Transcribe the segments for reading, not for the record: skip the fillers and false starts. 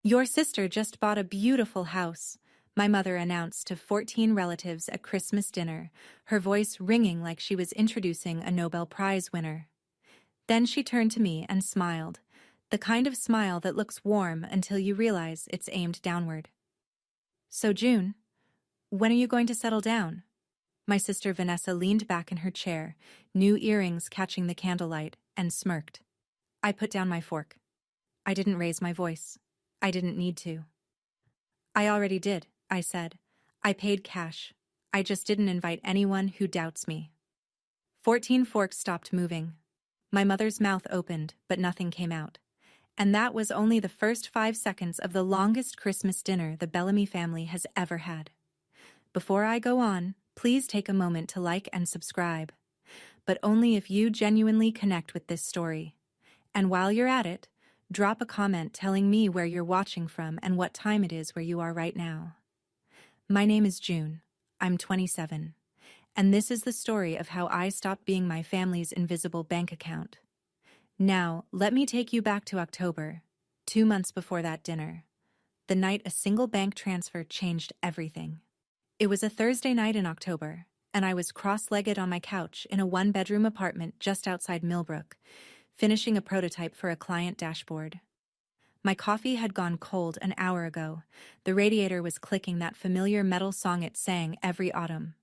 Your sister just bought a beautiful house, my mother announced to 14 relatives at Christmas dinner, her voice ringing like she was introducing a Nobel Prize winner. Then she turned to me and smiled, the kind of smile that looks warm until you realize it's aimed downward. So June, when are you going to settle down? My sister Vanessa leaned back in her chair, new earrings catching the candlelight, and smirked. I put down my fork. I didn't raise my voice. I didn't need to. I already did, I said. I paid cash. I just didn't invite anyone who doubts me. 14 forks stopped moving. My mother's mouth opened, but nothing came out. And that was only the first 5 seconds of the longest Christmas dinner the Bellamy family has ever had. Before I go on, please take a moment to like and subscribe. But only if you genuinely connect with this story. And while you're at it, drop a comment telling me where you're watching from and what time it is where you are right now. My name is June. I'm 27. And this is the story of how I stopped being my family's invisible bank account. Now, let me take you back to October, 2 months before that dinner. The night a single bank transfer changed everything. It was a Thursday night in October, and I was cross-legged on my couch in a one-bedroom apartment just outside Millbrook, finishing a prototype for a client dashboard. My coffee had gone cold an hour ago. The radiator was clicking that familiar metal song it sang every autumn.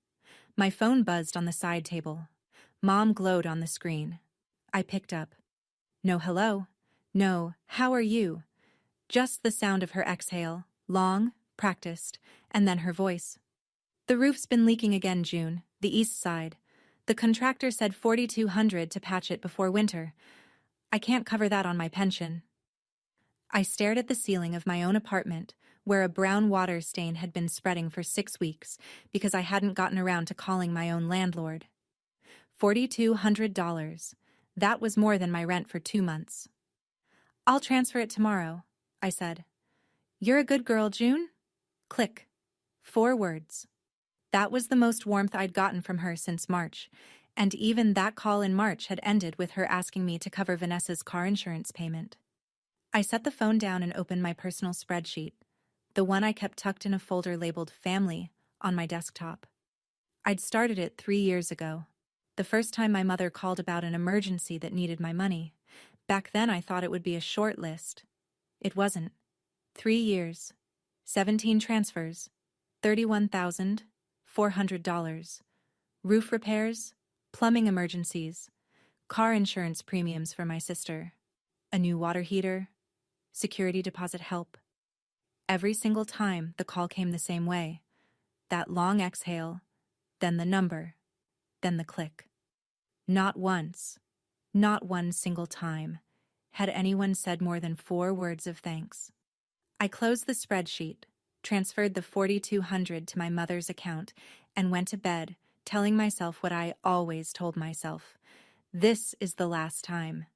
My phone buzzed on the side table. Mom glowed on the screen. I picked up. No hello. No, how are you? Just the sound of her exhale, long, practiced, and then her voice. The roof's been leaking again, June, the east side. The contractor said $4,200 to patch it before winter. I can't cover that on my pension. I stared at the ceiling of my own apartment, where a brown water stain had been spreading for 6 weeks because I hadn't gotten around to calling my own landlord. $4,200. That was more than my rent for 2 months. I'll transfer it tomorrow, I said. You're a good girl, June? Click. 4 words. That was the most warmth I'd gotten from her since March, and even that call in March had ended with her asking me to cover Vanessa's car insurance payment. I set the phone down and opened my personal spreadsheet, the one I kept tucked in a folder labeled Family on my desktop. I'd started it 3 years ago, the first time my mother called about an emergency that needed my money. Back then I thought it would be a short list. It wasn't. 3 years, 17 transfers, $31,400, roof repairs, plumbing emergencies, car insurance premiums for my sister, a new water heater, security deposit help. Every single time the call came the same way. That long exhale, then the number, then the click. Not once, not one single time, had anyone said more than 4 words of thanks. I closed the spreadsheet, transferred the $4,200 to my mother's account, and went to bed, telling myself what I always told myself. This is the last time.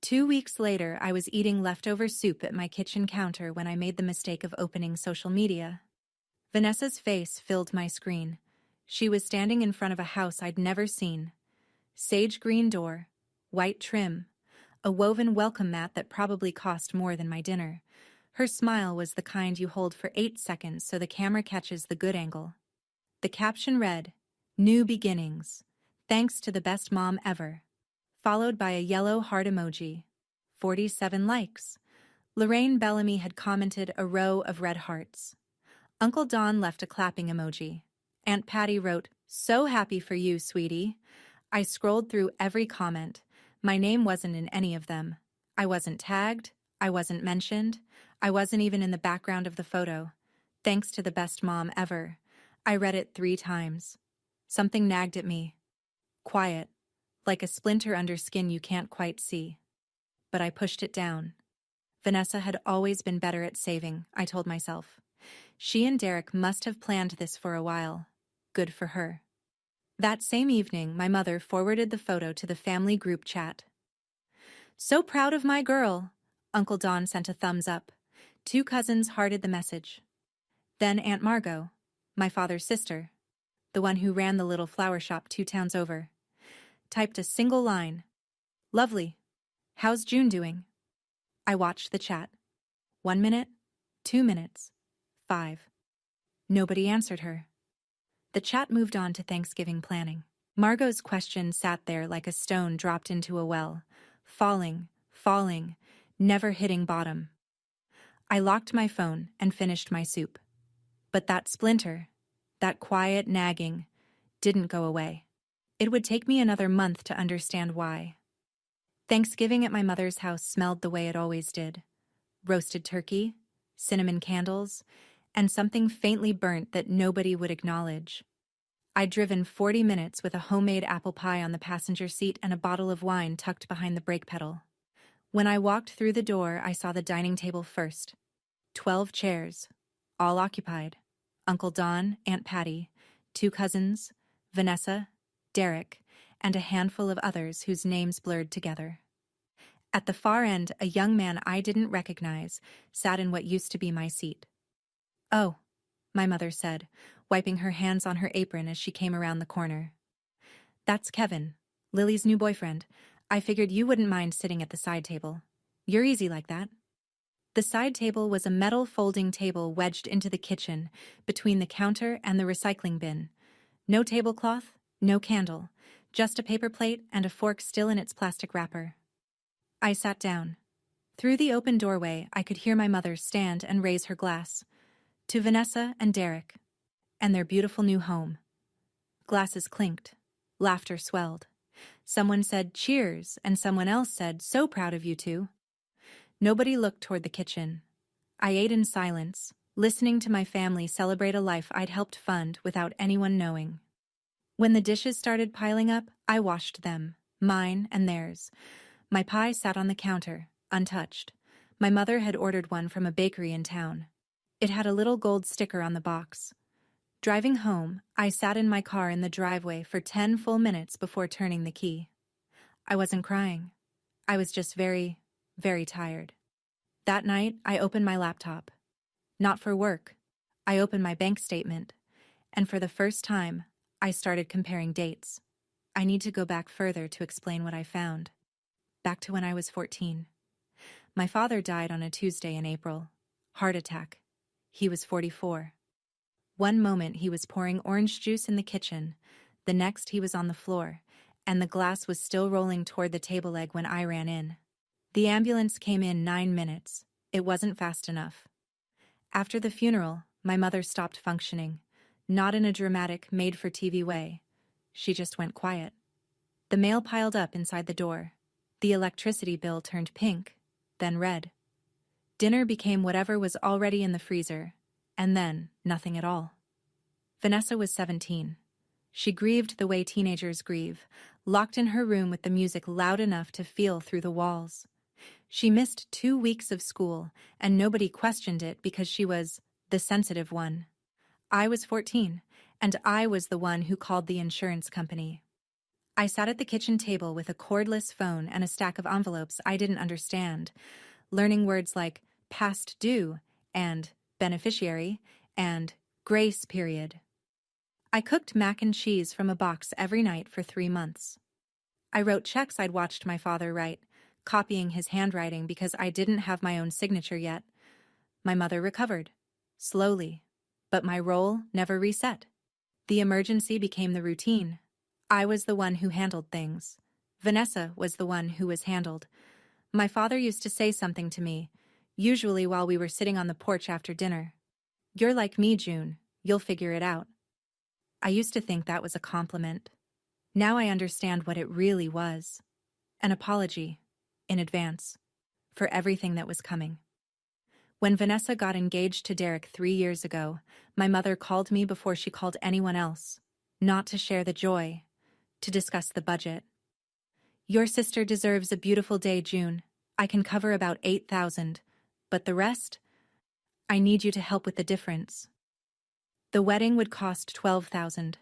2 weeks later, I was eating leftover soup at my kitchen counter when I made the mistake of opening social media. Vanessa's face filled my screen. She was standing in front of a house I'd never seen. Sage green door, white trim, a woven welcome mat that probably cost more than my dinner. Her smile was the kind you hold for 8 seconds so the camera catches the good angle. The caption read, "New beginnings. Thanks to the best mom ever," followed by a yellow heart emoji. 47 likes. Lorraine Bellamy had commented a row of red hearts. Uncle Don left a clapping emoji. Aunt Patty wrote, "So happy for you, sweetie." I scrolled through every comment. My name wasn't in any of them. I wasn't tagged. I wasn't mentioned. I wasn't even in the background of the photo. Thanks to the best mom ever. I read it 3 times. Something nagged at me. Quiet, like a splinter under skin you can't quite see. But I pushed it down. Vanessa had always been better at saving, I told myself. She and Derek must have planned this for a while. Good for her. That same evening, my mother forwarded the photo to the family group chat. "So proud of my girl." Uncle Don sent a thumbs up. 2 cousins hearted the message. Then Aunt Margot, my father's sister, the one who ran the little flower shop 2 towns over, typed a single line. "Lovely. How's June doing?" I watched the chat. 1 minute, 2 minutes. 5. Nobody answered her. The chat moved on to Thanksgiving planning. Margot's question sat there like a stone dropped into a well, falling, falling, never hitting bottom. I locked my phone and finished my soup. But that splinter, that quiet nagging, didn't go away. It would take me another month to understand why. Thanksgiving at my mother's house smelled the way it always did. Roasted turkey, cinnamon candles, and something faintly burnt that nobody would acknowledge. I'd driven 40 minutes with a homemade apple pie on the passenger seat and a bottle of wine tucked behind the brake pedal. When I walked through the door, I saw the dining table first. 12 chairs, all occupied. Uncle Don, Aunt Patty, 2 cousins, Vanessa, Derek, and a handful of others whose names blurred together. At the far end, a young man I didn't recognize sat in what used to be my seat. "Oh," my mother said, wiping her hands on her apron as she came around the corner. "That's Kevin, Lily's new boyfriend. I figured you wouldn't mind sitting at the side table. You're easy like that." The side table was a metal folding table wedged into the kitchen, between the counter and the recycling bin. No tablecloth, no candle, just a paper plate and a fork still in its plastic wrapper. I sat down. Through the open doorway, I could hear my mother stand and raise her glass. To Vanessa and Derek, and their beautiful new home. Glasses clinked. Laughter swelled. Someone said, "Cheers," and someone else said, "So proud of you two." Nobody looked toward the kitchen. I ate in silence, listening to my family celebrate a life I'd helped fund without anyone knowing. When the dishes started piling up, I washed them, mine and theirs. My pie sat on the counter, untouched. My mother had ordered one from a bakery in town. It had a little gold sticker on the box. Driving home, I sat in my car in the driveway for 10 full minutes before turning the key. I wasn't crying. I was just very, very tired. That night, I opened my laptop. Not for work. I opened my bank statement. And for the first time, I started comparing dates. I need to go back further to explain what I found. Back to when I was 14. My father died on a Tuesday in April. Heart attack. He was 44. One moment he was pouring orange juice in the kitchen, the next he was on the floor, and the glass was still rolling toward the table leg when I ran in. The ambulance came in 9 minutes. It wasn't fast enough. After the funeral, my mother stopped functioning, not in a dramatic, made-for-TV way. She just went quiet. The mail piled up inside the door. The electricity bill turned pink, then red. Dinner became whatever was already in the freezer, and then nothing at all. Vanessa was 17. She grieved the way teenagers grieve, locked in her room with the music loud enough to feel through the walls. She missed 2 weeks of school, and nobody questioned it because she was the sensitive one. I was 14, and I was the one who called the insurance company. I sat at the kitchen table with a cordless phone and a stack of envelopes I didn't understand, learning words like past due and beneficiary and grace period. I cooked mac and cheese from a box every night for 3 months. I wrote checks I'd watched my father write, copying his handwriting because I didn't have my own signature yet. My mother recovered, slowly, but my role never reset. The emergency became the routine. I was the one who handled things. Vanessa was the one who was handled. My father used to say something to me, usually while we were sitting on the porch after dinner. "You're like me, June. You'll figure it out." I used to think that was a compliment. Now I understand what it really was. An apology, in advance, for everything that was coming. When Vanessa got engaged to Derek 3 years ago, my mother called me before she called anyone else, not to share the joy, to discuss the budget. "Your sister deserves a beautiful day, June. I can cover about 8,000, but the rest? I need you to help with the difference." The wedding would cost 12,000.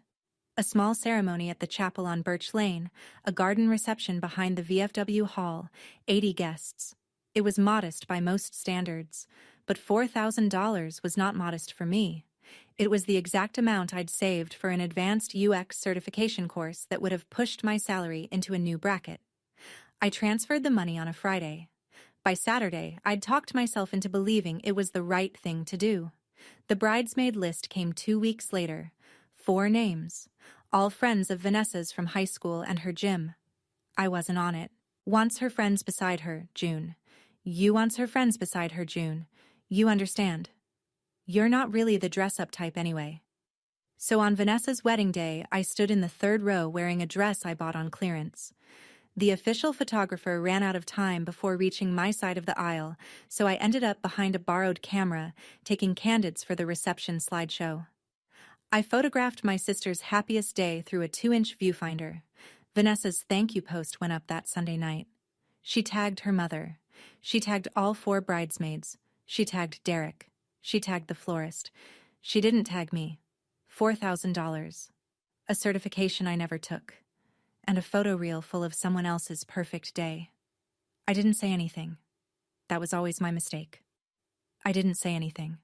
A small ceremony at the chapel on Birch Lane, a garden reception behind the VFW hall, 80 guests. It was modest by most standards, but $4,000 was not modest for me. It was the exact amount I'd saved for an advanced UX certification course that would have pushed my salary into a new bracket. I transferred the money on a Friday. By Saturday, I'd talked myself into believing it was the right thing to do. The bridesmaid list came 2 weeks later. 4 names. All friends of Vanessa's from high school and her gym. I wasn't on it. Wants her friends beside her, June. You wants her friends beside her, June. You understand. You're not really the dress-up type anyway. So on Vanessa's wedding day, I stood in the 3rd row wearing a dress I bought on clearance. The official photographer ran out of time before reaching my side of the aisle, so I ended up behind a borrowed camera, taking candids for the reception slideshow. I photographed my sister's happiest day through a 2-inch viewfinder. Vanessa's thank you post went up that Sunday night. She tagged her mother. She tagged all 4 bridesmaids. She tagged Derek. She tagged the florist. She didn't tag me. $4,000. A certification I never took. And a photo reel full of someone else's perfect day. I didn't say anything. That was always my mistake. I didn't say anything.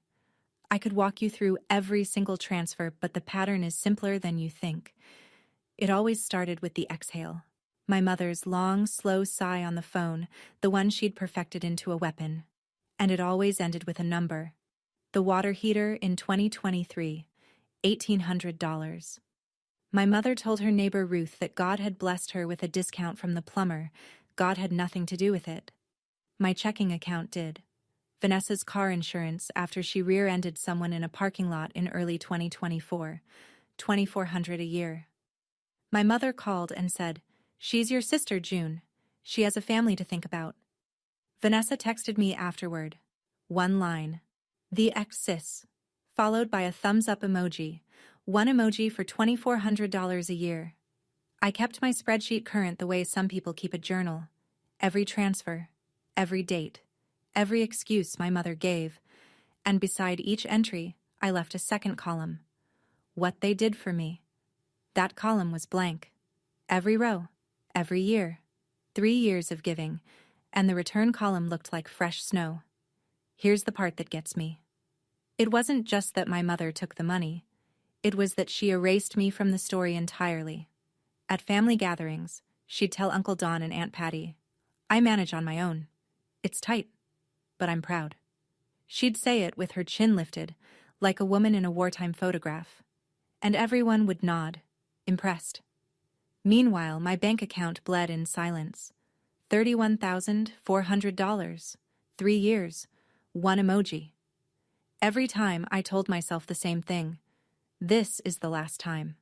I could walk you through every single transfer, but the pattern is simpler than you think. It always started with the exhale. My mother's long, slow sigh on the phone, the one she'd perfected into a weapon. And it always ended with a number. The water heater in 2023, $1,800. My mother told her neighbor Ruth that God had blessed her with a discount from the plumber. God had nothing to do with it. My checking account did. Vanessa's car insurance after she rear-ended someone in a parking lot in early 2024, $2,400 a year. My mother called and said, "She's your sister, June. She has a family to think about." Vanessa texted me afterward. 1 line. The ex-sis. Followed by a thumbs-up emoji. 1 emoji for $2,400 a year. I kept my spreadsheet current the way some people keep a journal. Every transfer, every date, every excuse my mother gave, and beside each entry, I left a second column. What they did for me. That column was blank. Every row, every year, 3 years of giving, and the return column looked like fresh snow. Here's the part that gets me. It wasn't just that my mother took the money. It was that she erased me from the story entirely. At family gatherings, she'd tell Uncle Don and Aunt Patty, "I manage on my own. It's tight, but I'm proud." She'd say it with her chin lifted, like a woman in a wartime photograph. And everyone would nod, impressed. Meanwhile, my bank account bled in silence. $31,400. 3 years. 1 emoji. Every time I told myself the same thing. This is the last time.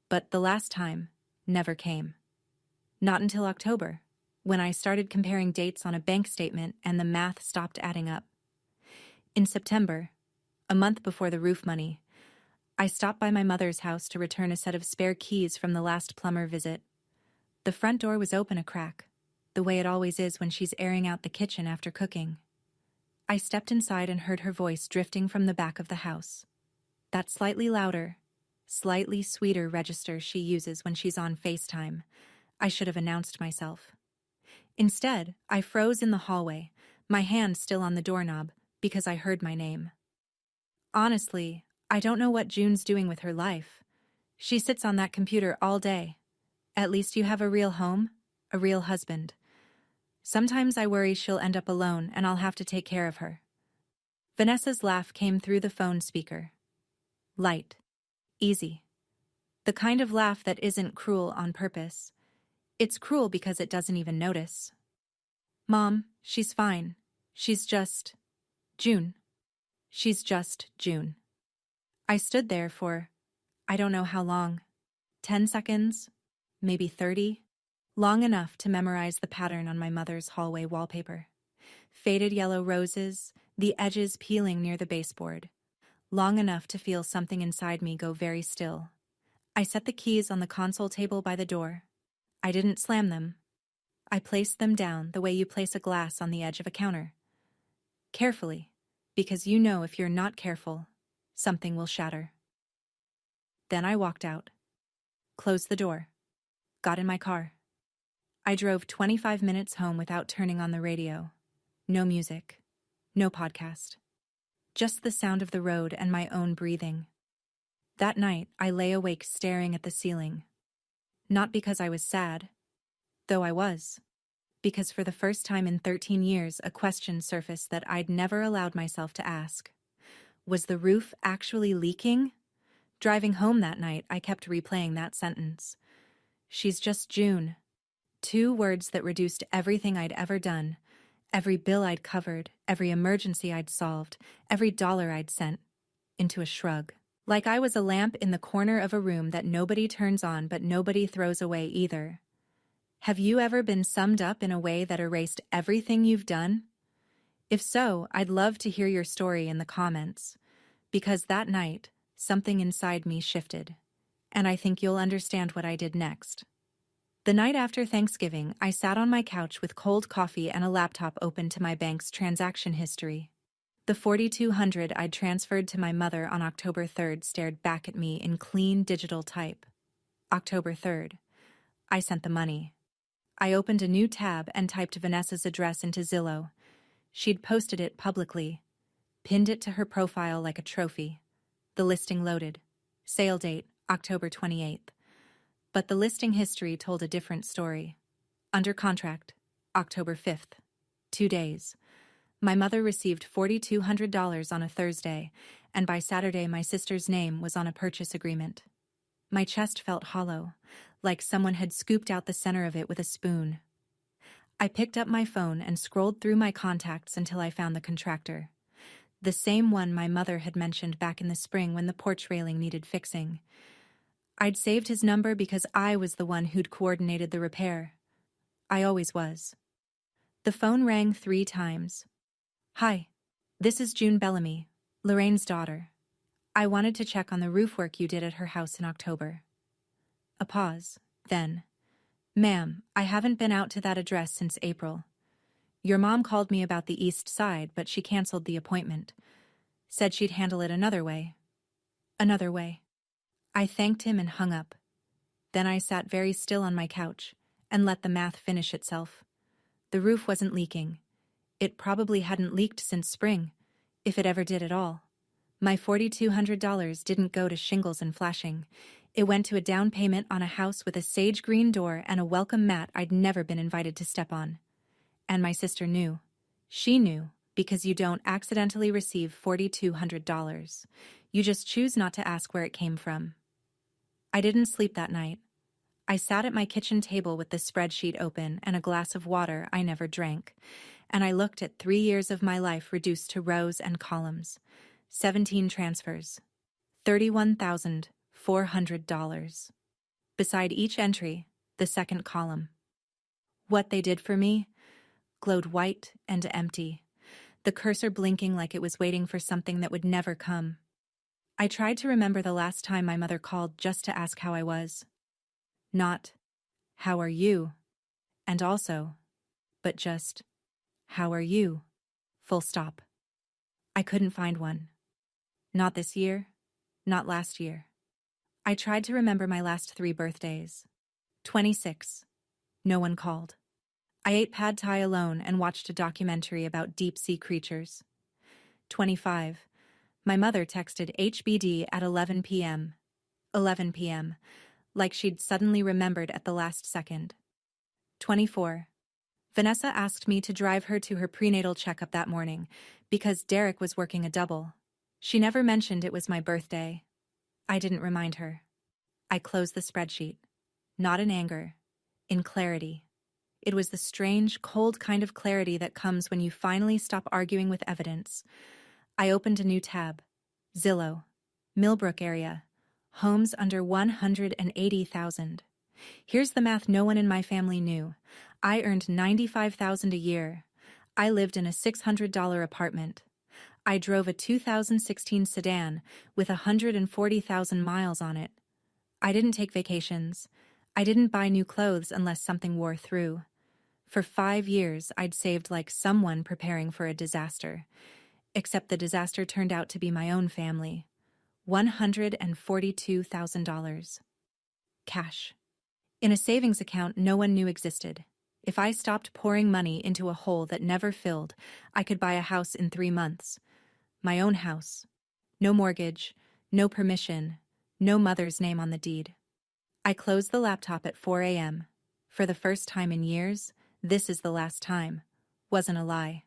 But the last time never came. Not until October, when I started comparing dates on a bank statement and the math stopped adding up. In September, a month before the roof money, I stopped by my mother's house to return a set of spare keys from the last plumber visit. The front door was open a crack, the way it always is when she's airing out the kitchen after cooking. I stepped inside and heard her voice drifting from the back of the house. That slightly louder, slightly sweeter register she uses when she's on FaceTime. I should have announced myself. Instead, I froze in the hallway, my hand still on the doorknob, because I heard my name. Honestly, I don't know what June's doing with her life. She sits on that computer all day. At least you have a real home, a real husband. Sometimes I worry she'll end up alone and I'll have to take care of her. Vanessa's laugh came through the phone speaker. Light. Easy. The kind of laugh that isn't cruel on purpose. It's cruel because it doesn't even notice. "Mom, she's fine. She's just... June. She's just June." I stood there for, I don't know how long. 10 seconds, maybe 30. Long enough to memorize the pattern on my mother's hallway wallpaper. Faded yellow roses, the edges peeling near the baseboard. Long enough to feel something inside me go very still. I set the keys on the console table by the door. I didn't slam them. I placed them down the way you place a glass on the edge of a counter. Carefully, because you know if you're not careful, something will shatter. Then I walked out. Closed the door. Got in my car. I drove 25 minutes home without turning on the radio. No music. No podcast. Just the sound of the road and my own breathing. That night, I lay awake staring at the ceiling. Not because I was sad, though I was. because for the first time in 13 years, a question surfaced that I'd never allowed myself to ask. Was the roof actually leaking? Driving home that night, I kept replaying that sentence. She's just June. 2 words that reduced everything I'd ever done, every bill I'd covered, every emergency I'd solved, every dollar I'd sent, into a shrug. Like I was a lamp in the corner of a room that nobody turns on but nobody throws away either. Have you ever been summed up in a way that erased everything you've done? If so, I'd love to hear your story in the comments. Because that night, something inside me shifted. And I think you'll understand what I did next. The night after Thanksgiving, I sat on my couch with cold coffee and a laptop open to my bank's transaction history. The $4,200 I'd transferred to my mother on October 3rd stared back at me in clean digital type. October 3rd. I sent the money. I opened a new tab and typed Vanessa's address into Zillow. She'd posted it publicly, pinned it to her profile like a trophy. The listing loaded. Sale date, October 28th. But the listing history told a different story. Under contract, October 5th. 2 days. My mother received $4,200 on a Thursday, and by Saturday my sister's name was on a purchase agreement. My chest felt hollow, like someone had scooped out the center of it with a spoon. I picked up my phone and scrolled through my contacts until I found the contractor. The same one my mother had mentioned back in the spring when the porch railing needed fixing. I'd saved his number because I was the one who'd coordinated the repair. I always was. The phone rang 3 times. Hi, this is June Bellamy, Lorraine's daughter. I wanted to check on the roof work you did at her house in October. A pause, then. Ma'am, I haven't been out to that address since April. Your mom called me about the east side, but she canceled the appointment. Said she'd handle it another way. Another way. I thanked him and hung up. Then I sat very still on my couch and let the math finish itself. The roof wasn't leaking. It probably hadn't leaked since spring, if it ever did at all. My $4,200 didn't go to shingles and flashing. It went to a down payment on a house with a sage green door and a welcome mat I'd never been invited to step on. And my sister knew. She knew, because you don't accidentally receive $4,200. You just choose not to ask where it came from. I didn't sleep that night. I sat at my kitchen table with the spreadsheet open and a glass of water I never drank, and I looked at 3 years of my life reduced to rows and columns. 17 transfers. $31,400. Beside each entry, the second column. What they did for me glowed white and empty, the cursor blinking like it was waiting for something that would never come. I tried to remember the last time my mother called just to ask how I was. Not, how are you? And also, but just, how are you? Full stop. I couldn't find one. Not this year, not last year. I tried to remember my last 3 birthdays. 26. No one called. I ate pad thai alone and watched a documentary about deep-sea creatures. 25. My mother texted HBD at 11 p.m. 11 p.m., like she'd suddenly remembered at the last second. 24. Vanessa asked me to drive her to her prenatal checkup that morning because Derek was working a double. She never mentioned it was my birthday. I didn't remind her. I closed the spreadsheet. Not in anger, in clarity. It was the strange, cold kind of clarity that comes when you finally stop arguing with evidence. I opened a new tab. Zillow. Millbrook area. Homes under $180,000. Here's the math no one in my family knew. I earned $95,000 a year. I lived in a $600 apartment. I drove a 2016 sedan with 140,000 miles on it. I didn't take vacations. I didn't buy new clothes unless something wore through. For 5 years, I'd saved like someone preparing for a disaster. Except the disaster turned out to be my own family. $142,000. Cash. In a savings account no one knew existed. If I stopped pouring money into a hole that never filled, I could buy a house in 3 months. My own house. No mortgage, no permission, no mother's name on the deed. I closed the laptop at 4 a.m. For the first time in years, "This is the last time," wasn't a lie.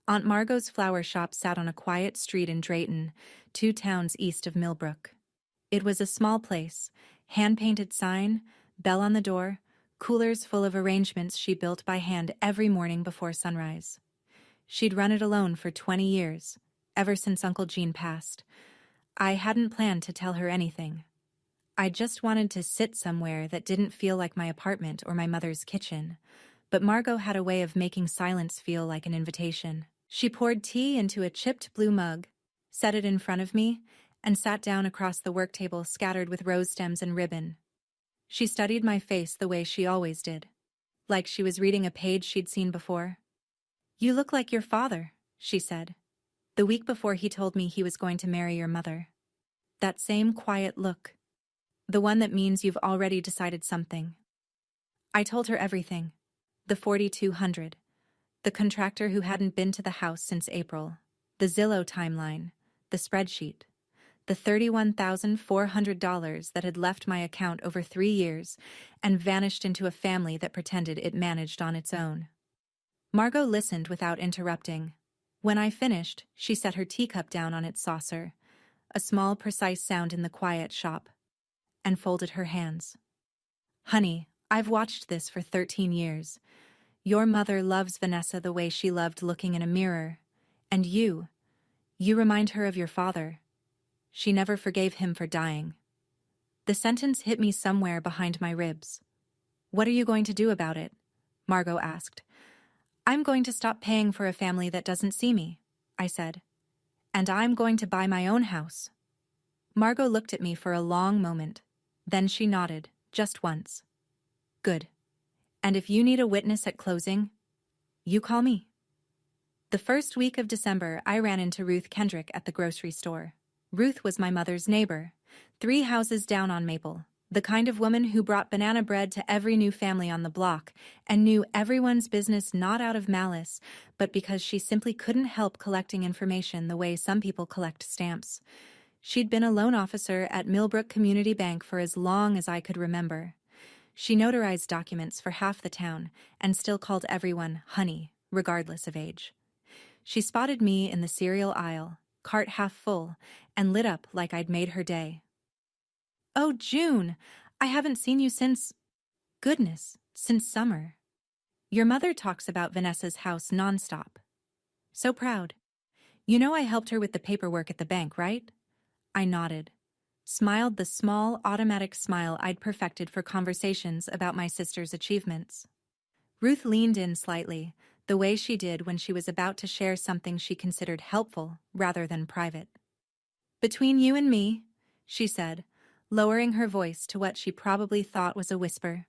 Aunt Margot's flower shop sat on a quiet street in Drayton, 2 towns east of Millbrook. It was a small place, hand-painted sign, bell on the door, coolers full of arrangements she built by hand every morning before sunrise. She'd run it alone for 20 years, ever since Uncle Gene passed. I hadn't planned to tell her anything. I just wanted to sit somewhere that didn't feel like my apartment or my mother's kitchen. But Margot had a way of making silence feel like an invitation. She poured tea into a chipped blue mug, set it in front of me, and sat down across the work table scattered with rose stems and ribbon. She studied my face the way she always did, like she was reading a page she'd seen before. "You look like your father," she said, "the week before he told me he was going to marry your mother. That same quiet look. The one that means you've already decided something." I told her everything. The 4,200. The contractor who hadn't been to the house since April. The Zillow timeline. The spreadsheet. The $31,400 that had left my account over 3 years and vanished into a family that pretended it managed on its own. Margot listened without interrupting. When I finished, she set her teacup down on its saucer, a small, precise sound in the quiet shop, and folded her hands. "Honey, I've watched this for 13 years. Your mother loves Vanessa the way she loved looking in a mirror. And you remind her of your father. She never forgave him for dying." The sentence hit me somewhere behind my ribs. "What are you going to do about it?" Margot asked. "I'm going to stop paying for a family that doesn't see me," I said. "And I'm going to buy my own house." Margot looked at me for a long moment. Then she nodded, just once. "Good. And if you need a witness at closing, you call me." The first week of December, I ran into Ruth Kendrick at the grocery store. Ruth was my mother's neighbor, 3 houses down on Maple, the kind of woman who brought banana bread to every new family on the block and knew everyone's business not out of malice, but because she simply couldn't help collecting information the way some people collect stamps. She'd been a loan officer at Millbrook Community Bank for as long as I could remember. She notarized documents for half the town and still called everyone honey, regardless of age. She spotted me in the cereal aisle, cart half full, and lit up like I'd made her day. "Oh, June, I haven't seen you goodness, since summer. Your mother talks about Vanessa's house nonstop. So proud. You know I helped her with the paperwork at the bank, right?" I nodded, smiled the small, automatic smile I'd perfected for conversations about my sister's achievements. Ruth leaned in slightly, the way she did when she was about to share something she considered helpful rather than private. "Between you and me," she said, lowering her voice to what she probably thought was a whisper,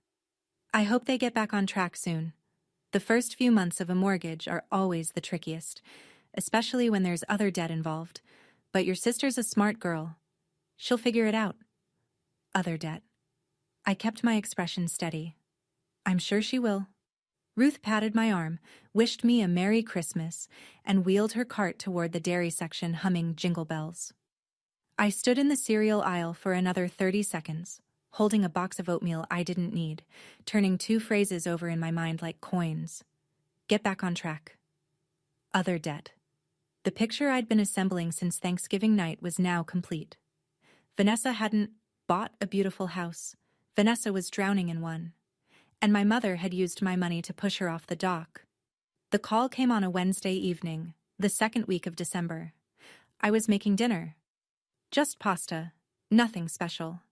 "I hope they get back on track soon. The first few months of a mortgage are always the trickiest, especially when there's other debt involved, but your sister's a smart girl. She'll figure it out." Other debt. I kept my expression steady. "I'm sure she will." Ruth patted my arm, wished me a Merry Christmas, and wheeled her cart toward the dairy section humming Jingle Bells. I stood in the cereal aisle for another 30 seconds, holding a box of oatmeal I didn't need, turning 2 phrases over in my mind like coins. Get back on track. Other debt. The picture I'd been assembling since Thanksgiving night was now complete. Vanessa hadn't bought a beautiful house. Vanessa was drowning in one. And my mother had used my money to push her off the dock. The call came on a Wednesday evening, the second week of December. I was making dinner. Just pasta, nothing special.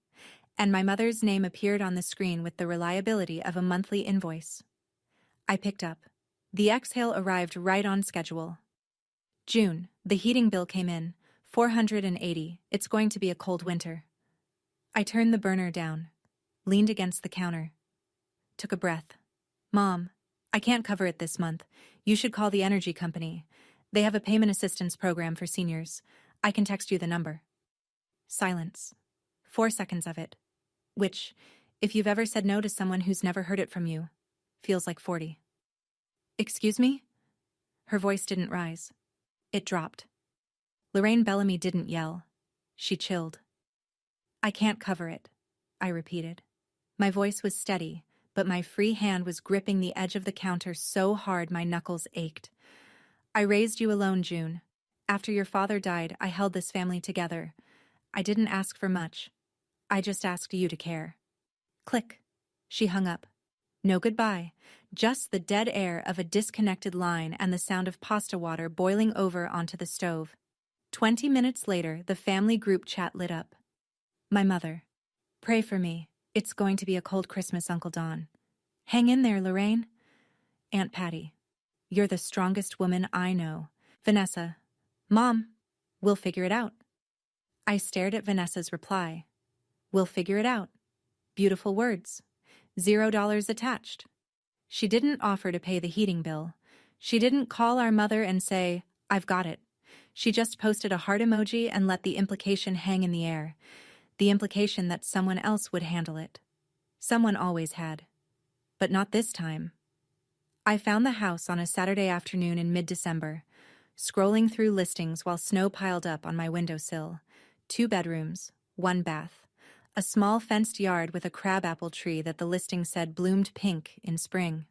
And my mother's name appeared on the screen with the reliability of a monthly invoice. I picked up. The exhale arrived right on schedule. "June, the heating bill came in, $480. It's going to be a cold winter." I turned the burner down, leaned against the counter. Took a breath. "Mom, I can't cover it this month. You should call the energy company. They have a payment assistance program for seniors. I can text you the number." Silence. 4 seconds of it. Which, if you've ever said no to someone who's never heard it from you, feels like 40. "Excuse me?" Her voice didn't rise. It dropped. Lorraine Bellamy didn't yell. She chilled. "I can't cover it," I repeated. My voice was steady, but my free hand was gripping the edge of the counter so hard my knuckles ached. I raised you alone, June. After your father died, I held this family together. I didn't ask for much. I just asked you to care. Click. She hung up. No goodbye, just the dead air of a disconnected line and the sound of pasta water boiling over onto the stove. 20 minutes later, the family group chat lit up. My mother. Pray for me. It's going to be a cold Christmas, Uncle Don. Hang in there, Lorraine. Aunt Patty. You're the strongest woman I know. Vanessa. Mom. We'll figure it out. I stared at Vanessa's reply. We'll figure it out. Beautiful words. $0 attached. She didn't offer to pay the heating bill. She didn't call our mother and say, I've got it. She just posted a heart emoji and let the implication hang in the air. The implication that someone else would handle it. Someone always had. But not this time. I found the house on a Saturday afternoon in mid-December, scrolling through listings while snow piled up on my windowsill. 2 bedrooms, 1 bath. A small fenced yard with a crabapple tree that the listing said bloomed pink in spring.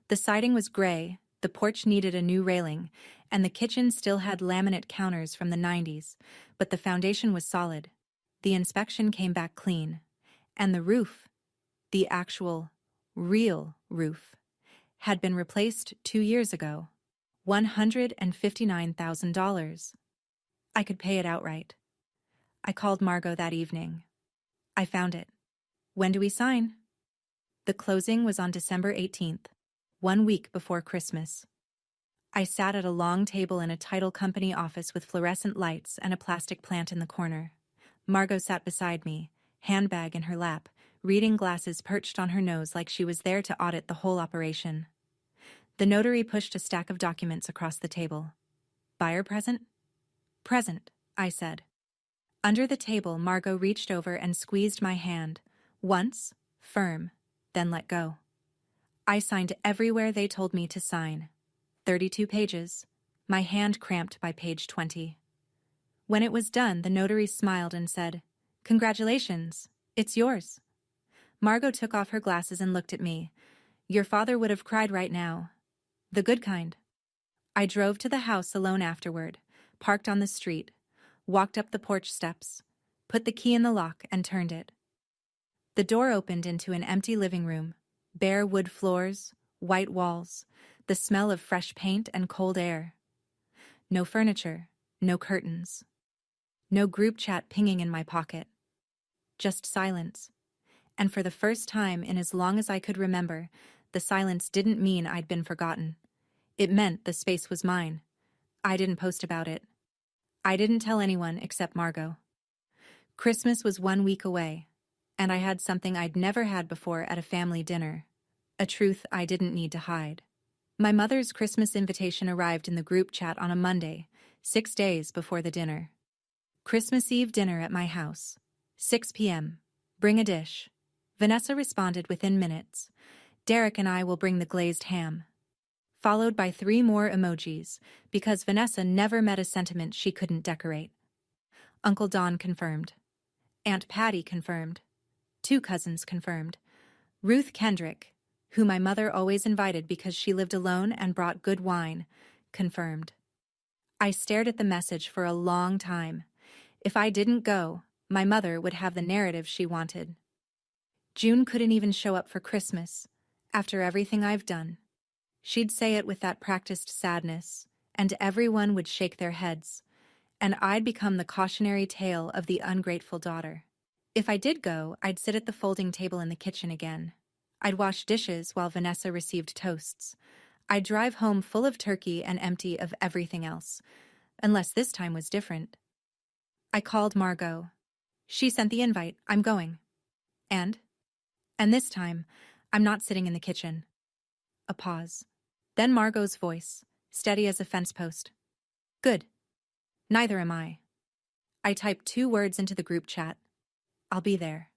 The siding was gray, the porch needed a new railing, and the kitchen still had laminate counters from the 90s, but the foundation was solid. The inspection came back clean. And the roof, the actual, real roof, had been replaced 2 years ago. $159,000. I could pay it outright. I called Margot that evening. I found it. When do we sign? The closing was on December 18th, 1 week before Christmas. I sat at a long table in a title company office with fluorescent lights and a plastic plant in the corner. Margot sat beside me, handbag in her lap, reading glasses perched on her nose like she was there to audit the whole operation. The notary pushed a stack of documents across the table. Buyer present? Present, I said. Under the table, Margot reached over and squeezed my hand. Once, firm, then let go. I signed everywhere they told me to sign. 32 pages. My hand cramped by page 20. When it was done, the notary smiled and said, Congratulations, it's yours. Margot took off her glasses and looked at me. Your father would have cried right now. The good kind. I drove to the house alone afterward, parked on the street, walked up the porch steps, put the key in the lock and turned it. The door opened into an empty living room, bare wood floors, white walls, the smell of fresh paint and cold air. No furniture, no curtains. No group chat pinging in my pocket. Just silence. And for the first time in as long as I could remember, the silence didn't mean I'd been forgotten. It meant the space was mine. I didn't post about it. I didn't tell anyone except Margot. Christmas was 1 week away, and I had something I'd never had before at a family dinner. A truth I didn't need to hide. My mother's Christmas invitation arrived in the group chat on a Monday, 6 days before the dinner. Christmas Eve dinner at my house. 6 p.m. Bring a dish. Vanessa responded within minutes. Derek and I will bring the glazed ham. Followed by 3 more emojis, because Vanessa never met a sentiment she couldn't decorate. Uncle Don confirmed. Aunt Patty confirmed. 2 cousins confirmed. Ruth Kendrick, who my mother always invited because she lived alone and brought good wine, confirmed. I stared at the message for a long time. If I didn't go, my mother would have the narrative she wanted. June couldn't even show up for Christmas, after everything I've done. She'd say it with that practiced sadness, and everyone would shake their heads, and I'd become the cautionary tale of the ungrateful daughter. If I did go, I'd sit at the folding table in the kitchen again. I'd wash dishes while Vanessa received toasts. I'd drive home full of turkey and empty of everything else, unless this time was different. I called Margot. She sent the invite. I'm going. And this time, I'm not sitting in the kitchen. A pause. Then Margot's voice, steady as a fence post. Good. Neither am I. I typed 2 words into the group chat. I'll be there.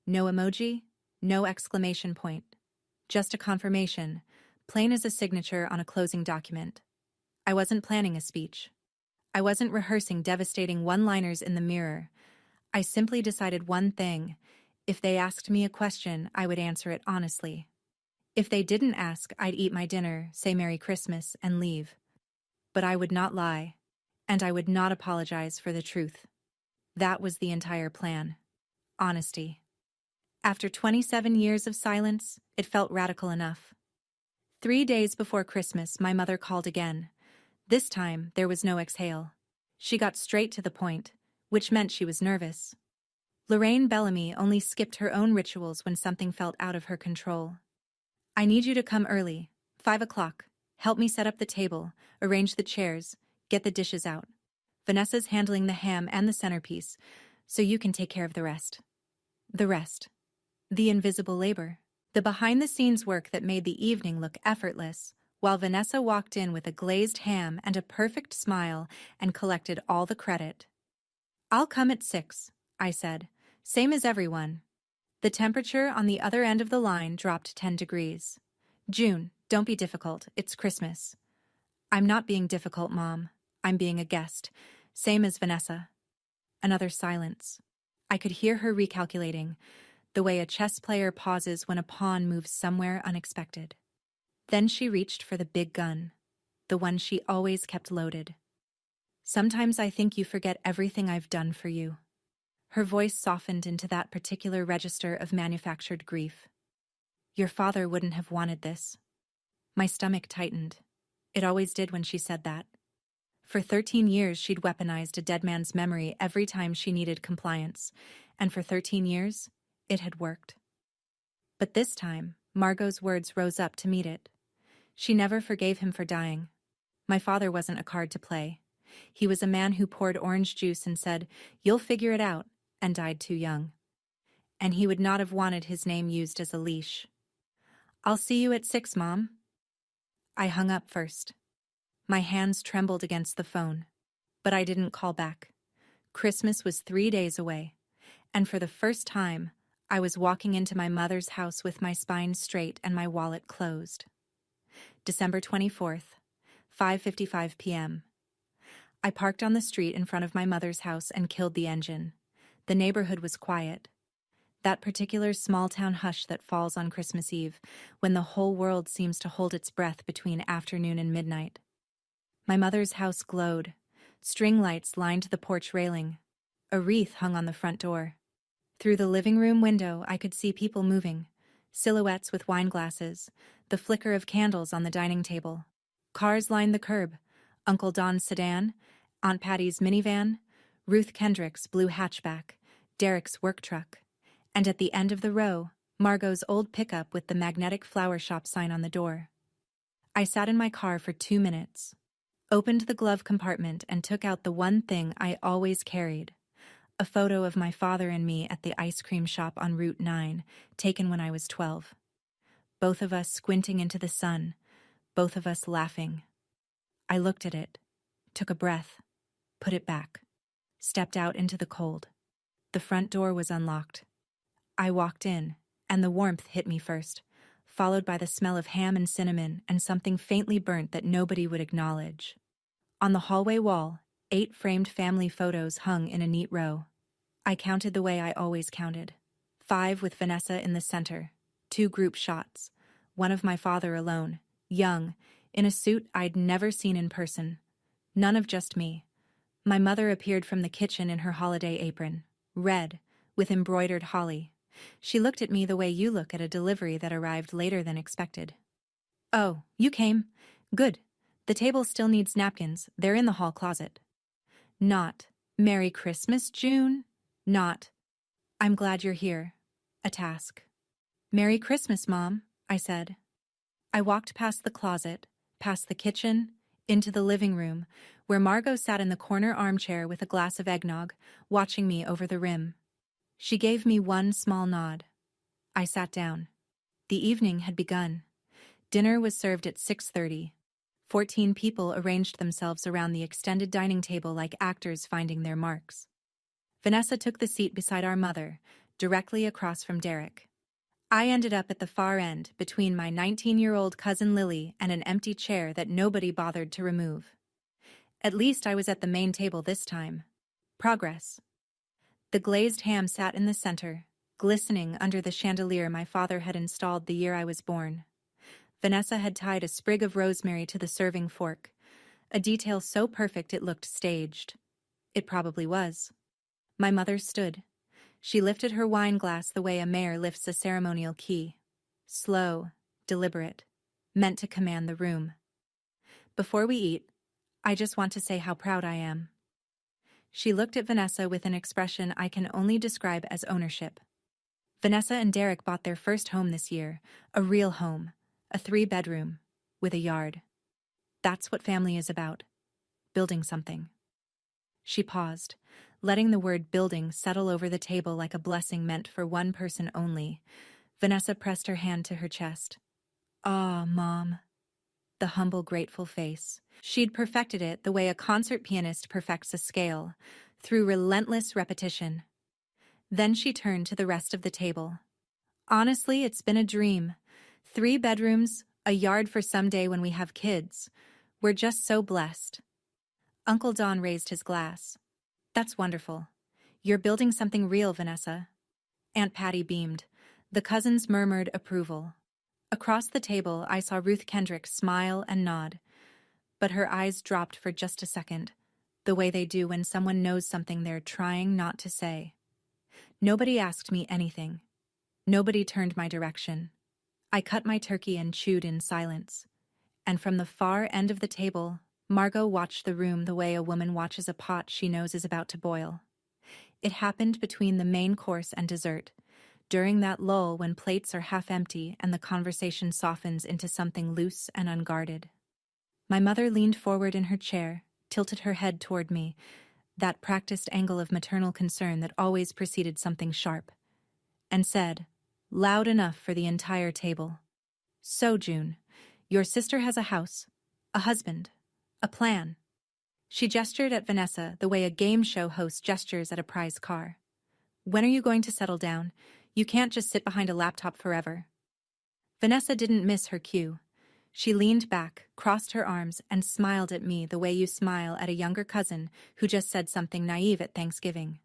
No emoji, no exclamation point. Just a confirmation, plain as a signature on a closing document. I wasn't planning a speech. I wasn't rehearsing devastating one-liners in the mirror. I simply decided one thing. If they asked me a question, I would answer it honestly. If they didn't ask, I'd eat my dinner, say Merry Christmas, and leave. But I would not lie, and I would not apologize for the truth. That was the entire plan. Honesty. After 27 years of silence, it felt radical enough. 3 days before Christmas, my mother called again. This time, there was no exhale. She got straight to the point, which meant she was nervous. Lorraine Bellamy only skipped her own rituals when something felt out of her control. I need you to come early, 5 o'clock. Help me set up the table, arrange the chairs, get the dishes out. Vanessa's handling the ham and the centerpiece, so you can take care of the rest. The rest. The invisible labor. The behind-the-scenes work that made the evening look effortless, while Vanessa walked in with a glazed ham and a perfect smile and collected all the credit. I'll come at 6, I said, same as everyone. The temperature on the other end of the line dropped 10 degrees. June, don't be difficult, it's Christmas. I'm not being difficult, Mom. I'm being a guest, same as Vanessa. Another silence. I could hear her recalculating, the way a chess player pauses when a pawn moves somewhere unexpected. Then she reached for the big gun, the one she always kept loaded. Sometimes I think you forget everything I've done for you. Her voice softened into that particular register of manufactured grief. Your father wouldn't have wanted this. My stomach tightened. It always did when she said that. For 13 years, she'd weaponized a dead man's memory every time she needed compliance, and for 13 years, it had worked. But this time, Margot's words rose up to meet it. She never forgave him for dying. My father wasn't a card to play. He was a man who poured orange juice and said, "You'll figure it out," and died too young. And he would not have wanted his name used as a leash. I'll see you at 6, Mom. I hung up first. My hands trembled against the phone. But I didn't call back. Christmas was 3 days away, and for the first time, I was walking into my mother's house with my spine straight and my wallet closed. December 24th, 5:55 p.m. I parked on the street in front of my mother's house and killed the engine. The neighborhood was quiet. That particular small-town hush that falls on Christmas Eve, when the whole world seems to hold its breath between afternoon and midnight. My mother's house glowed. String lights lined the porch railing. A wreath hung on the front door. Through the living room window, I could see people moving. Silhouettes with wine glasses, the flicker of candles on the dining table. Cars lined the curb. Uncle Don's sedan, Aunt Patty's minivan, Ruth Kendrick's blue hatchback, Derek's work truck. And at the end of the row, Margot's old pickup with the magnetic flower shop sign on the door. I sat in my car for 2 minutes, opened the glove compartment and took out the one thing I always carried, a photo of my father and me at the ice cream shop on Route 9, taken when I was 12. Both of us squinting into the sun, both of us laughing. I looked at it, took a breath, put it back, stepped out into the cold. The front door was unlocked. I walked in, and the warmth hit me first, followed by the smell of ham and cinnamon and something faintly burnt that nobody would acknowledge. On the hallway wall, 8 framed family photos hung in a neat row. I counted the way I always counted. 5 with Vanessa in the center, 2 group shots, one of my father alone, young, in a suit I'd never seen in person. None of just me. My mother appeared from the kitchen in her holiday apron, red, with embroidered holly. She looked at me the way you look at a delivery that arrived later than expected. "Oh, you came. Good. The table still needs napkins. They're in the hall closet." Not, "Merry Christmas, June." Not, "I'm glad you're here." A task. "Merry Christmas, Mom," I said. I walked past the closet, past the kitchen, into the living room, where Margot sat in the corner armchair with a glass of eggnog, watching me over the rim. She gave me one small nod. I sat down. The evening had begun. Dinner was served at 6:30. 14 people arranged themselves around the extended dining table like actors finding their marks. Vanessa took the seat beside our mother, directly across from Derek. I ended up at the far end, between my 19-year-old cousin Lily and an empty chair that nobody bothered to remove. At least I was at the main table this time. Progress. The glazed ham sat in the center, glistening under the chandelier my father had installed the year I was born. Vanessa had tied a sprig of rosemary to the serving fork, a detail so perfect it looked staged. It probably was. My mother stood. She lifted her wine glass the way a mayor lifts a ceremonial key. Slow, deliberate, meant to command the room. Before we eat, I just want to say how proud I am. She looked at Vanessa with an expression I can only describe as ownership. Vanessa and Derek bought their first home this year, a real home, a 3-bedroom, with a yard. That's what family is about, building something. She paused, letting the word building settle over the table like a blessing meant for one person only. Vanessa pressed her hand to her chest. "Ah, Mom." The humble, grateful face. She'd perfected it the way a concert pianist perfects a scale, through relentless repetition. Then she turned to the rest of the table. "Honestly, it's been a dream. 3 bedrooms, a yard for someday when we have kids. We're just so blessed." Uncle Don raised his glass. "That's wonderful. You're building something real, Vanessa." Aunt Patty beamed. The cousins murmured approval. Across the table, I saw Ruth Kendrick smile and nod. But her eyes dropped for just a second, the way they do when someone knows something they're trying not to say. Nobody asked me anything. Nobody turned my direction. I cut my turkey and chewed in silence. And from the far end of the table, Margot watched the room the way a woman watches a pot she knows is about to boil. It happened between the main course and dessert, during that lull when plates are half empty and the conversation softens into something loose and unguarded. My mother leaned forward in her chair, tilted her head toward me, that practiced angle of maternal concern that always preceded something sharp, and said, loud enough for the entire table, "So, June, your sister has a house, a husband, a plan." She gestured at Vanessa the way a game show host gestures at a prize car. "When are you going to settle down? You can't just sit behind a laptop forever." Vanessa didn't miss her cue. She leaned back, crossed her arms, and smiled at me the way you smile at a younger cousin who just said something naive at Thanksgiving.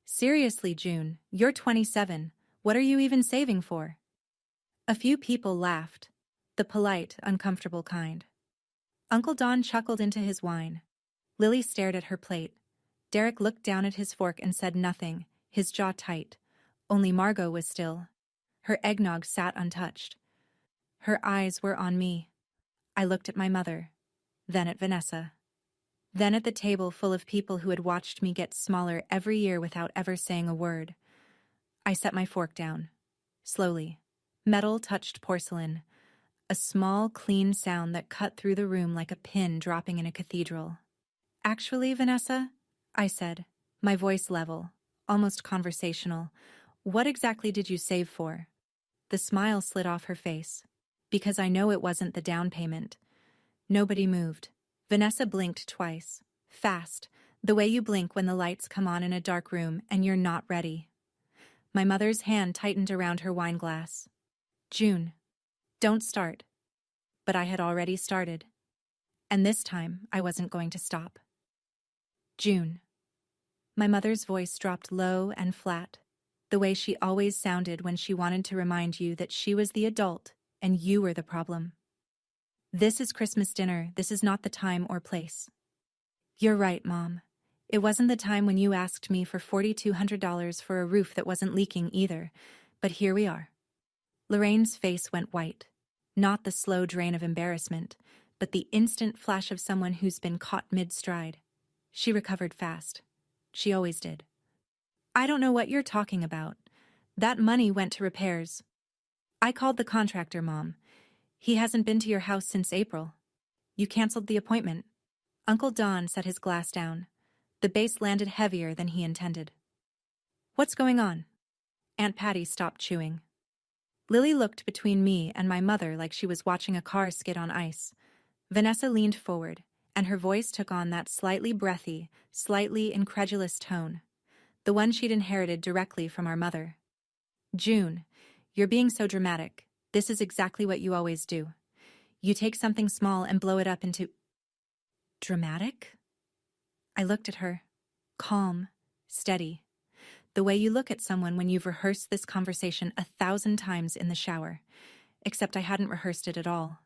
"Seriously, June, you're 27. What are you even saving for?" A few people laughed, the polite, uncomfortable kind. Uncle Don chuckled into his wine. Lily stared at her plate. Derek looked down at his fork and said nothing, his jaw tight. Only Margot was still. Her eggnog sat untouched. Her eyes were on me. I looked at my mother, then at Vanessa. Then at the table full of people who had watched me get smaller every year without ever saying a word. I set my fork down. Slowly. Metal touched porcelain. A small, clean sound that cut through the room like a pin dropping in a cathedral. "Actually, Vanessa," I said, my voice level, almost conversational, "what exactly did you save for?" The smile slid off her face. "Because I know it wasn't the down payment." Nobody moved. Vanessa blinked twice. Fast, the way you blink when the lights come on in a dark room and you're not ready. My mother's hand tightened around her wine glass. "June, don't start." But I had already started. And this time, I wasn't going to stop. "June." My mother's voice dropped low and flat, the way she always sounded when she wanted to remind you that she was the adult and you were the problem. "This is Christmas dinner. This is not the time or place." "You're right, Mom. It wasn't the time when you asked me for $4,200 for a roof that wasn't leaking either, but here we are." Lorraine's face went white. Not the slow drain of embarrassment, but the instant flash of someone who's been caught mid-stride. She recovered fast. She always did. "I don't know what you're talking about. That money went to repairs." "I called the contractor, Mom. He hasn't been to your house since April. You canceled the appointment." Uncle Don set his glass down. The base landed heavier than he intended. "What's going on?" Aunt Patty stopped chewing. Lily looked between me and my mother like she was watching a car skid on ice. Vanessa leaned forward, and her voice took on that slightly breathy, slightly incredulous tone, the one she'd inherited directly from our mother. "June, you're being so dramatic. This is exactly what you always do. You take something small and blow it up into..." "Dramatic?" I looked at her, calm, steady. The way you look at someone when you've rehearsed this conversation 1,000 times in the shower. Except I hadn't rehearsed it at all.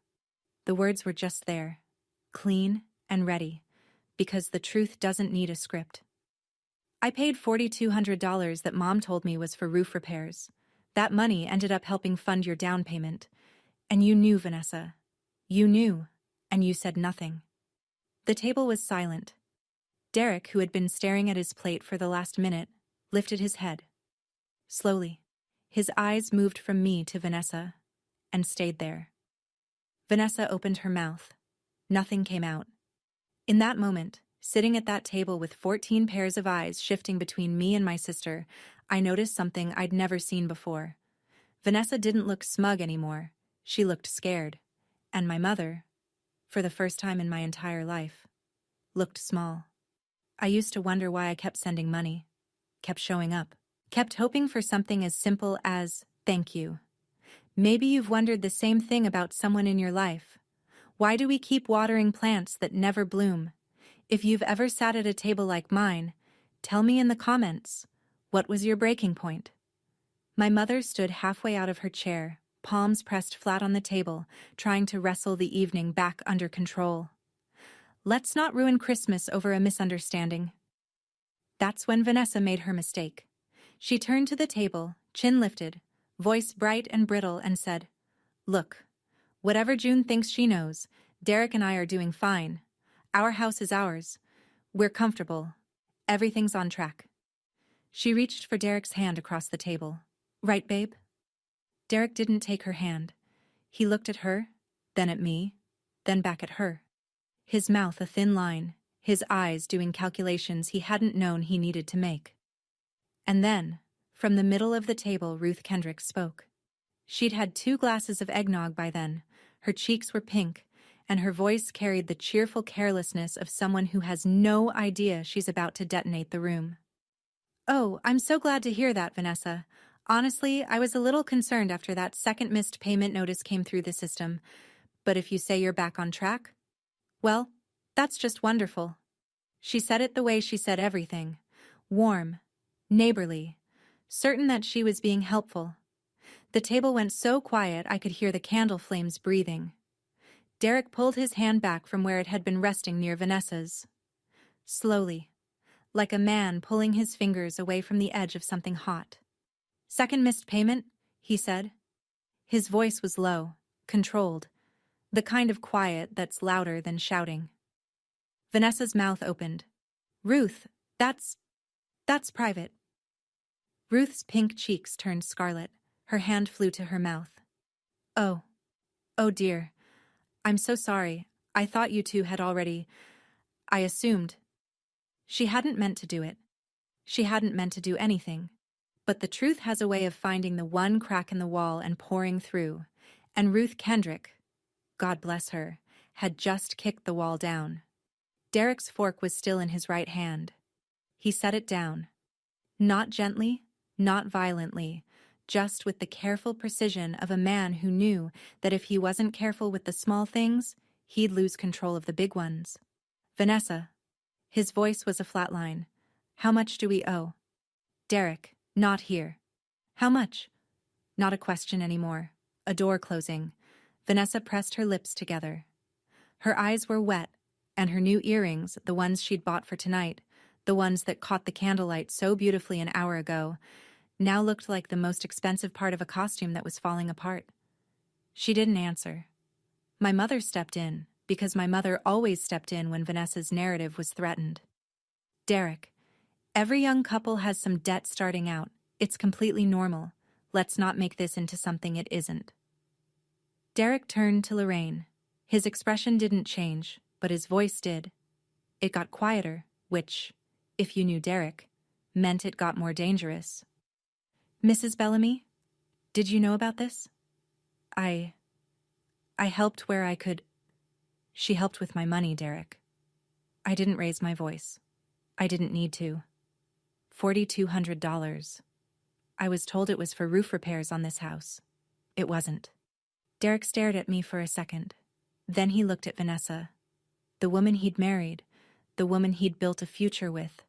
The words were just there, clean and ready, because the truth doesn't need a script. I paid $4,200 that Mom told me was for roof repairs. That money ended up helping fund your down payment. And you knew, Vanessa. You knew, and you said nothing. The table was silent. Derek, who had been staring at his plate for the last minute, lifted his head. Slowly, his eyes moved from me to Vanessa, and stayed there. Vanessa opened her mouth. Nothing came out. In that moment, sitting at that table with 14 pairs of eyes shifting between me and my sister, I noticed something I'd never seen before. Vanessa didn't look smug anymore. She looked scared. And my mother, for the first time in my entire life, looked small. I used to wonder why I kept sending money, kept showing up, kept hoping for something as simple as thank you. Maybe you've wondered the same thing about someone in your life. Why do we keep watering plants that never bloom? If you've ever sat at a table like mine, tell me in the comments, what was your breaking point? My mother stood halfway out of her chair, palms pressed flat on the table, trying to wrestle the evening back under control. Let's not ruin Christmas over a misunderstanding. That's when Vanessa made her mistake. She turned to the table, chin lifted, voice bright and brittle, and said, "Look, whatever June thinks she knows, Derek and I are doing fine. Our house is ours. We're comfortable. Everything's on track." She reached for Derek's hand across the table. "Right, babe?" Derek didn't take her hand. He looked at her, then at me, then back at her. His mouth a thin line, his eyes doing calculations he hadn't known he needed to make. And then, from the middle of the table, Ruth Kendrick spoke. She'd had 2 glasses of eggnog by then, her cheeks were pink, and her voice carried the cheerful carelessness of someone who has no idea she's about to detonate the room. "Oh, I'm so glad to hear that, Vanessa. Honestly, I was a little concerned after that second missed payment notice came through the system. But if you say you're back on track, well, that's just wonderful." She said it the way she said everything. Warm, neighborly, certain that she was being helpful. The table went so quiet I could hear the candle flames breathing. Derek pulled his hand back from where it had been resting near Vanessa's. Slowly, like a man pulling his fingers away from the edge of something hot. "Second missed payment," he said. His voice was low, controlled, the kind of quiet that's louder than shouting. Vanessa's mouth opened. "Ruth, that's private." Ruth's pink cheeks turned scarlet. Her hand flew to her mouth. Oh dear. I'm so sorry. I thought you two had already... I assumed." She hadn't meant to do it. She hadn't meant to do anything. But the truth has a way of finding the one crack in the wall and pouring through. And Ruth Kendrick, God bless her, had just kicked the wall down. Derek's fork was still in his right hand. He set it down. Not gently, not violently, just with the careful precision of a man who knew that if he wasn't careful with the small things, he'd lose control of the big ones. "Vanessa." His voice was a flat line. "How much do we owe?" "Derek, not here." "How much?" Not a question anymore. A door closing. Vanessa pressed her lips together. Her eyes were wet, and her new earrings, the ones she'd bought for tonight, the ones that caught the candlelight so beautifully an hour ago, now looked like the most expensive part of a costume that was falling apart. She didn't answer. My mother stepped in, because my mother always stepped in when Vanessa's narrative was threatened. "Derek, every young couple has some debt starting out. It's completely normal. Let's not make this into something it isn't." Derek turned to Lorraine. His expression didn't change, but his voice did. It got quieter, which, if you knew Derek, meant it got more dangerous. "Mrs. Bellamy, did you know about this? I helped where I could." "She helped with my money, Derek. I didn't raise my voice. I didn't need to. $4,200. I was told it was for roof repairs on this house. It wasn't." Derek stared at me for a second. Then he looked at Vanessa. The woman he'd married, the woman he'd built a future with,